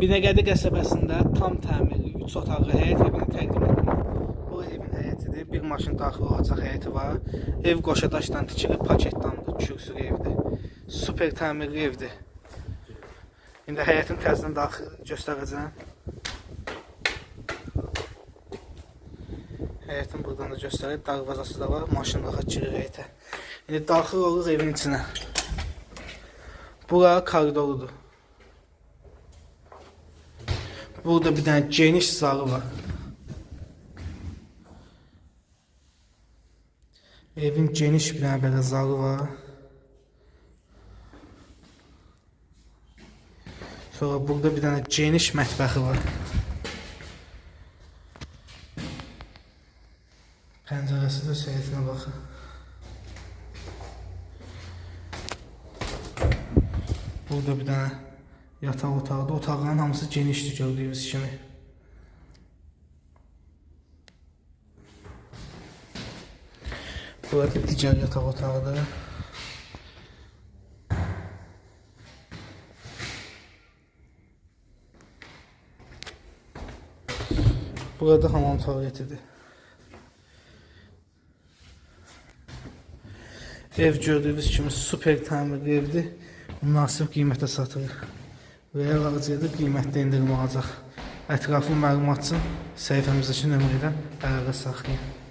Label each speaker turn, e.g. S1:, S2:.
S1: Binəqədi qəsəbəsində tam təmirli 3 otaqlı həyət evini təqdim edir. Bu evin həyətidir. Bir maşın daxil olacaq həyəti var. Ev qoşadaşdan tikilib paketdandır. Kürsülü evdir. Super təmirli evdir. İndi həyətin təzdən daxil göstərəcəm. Həyətin buradan da göstərir. Darvazası da var. Maşın rahat girir həyətə. İndi daxil oluruq evin içinə. Bura koridorudur. Burada bir tane geniş zalı var. Evin geniş bir tane böyle zalı var. Sonra burada bir tane geniş mətbəxi var. Pəncərəsi də seyretinə baxın. Burada bir tane yataq otağıdır. Otaqların hamısı genişdir gördüyünüz kimi. Burada digər yataq otağıdır. Burada hamam tualetidir. Ev gördüyünüz kimi super təmirli evdir. Münasib qiymətə satılır. Və əlavədə qiymətdə indirim olacaq. Ətraflı məlumat üçün səhifəmizdəki nömrədən əlaqə saxlayın.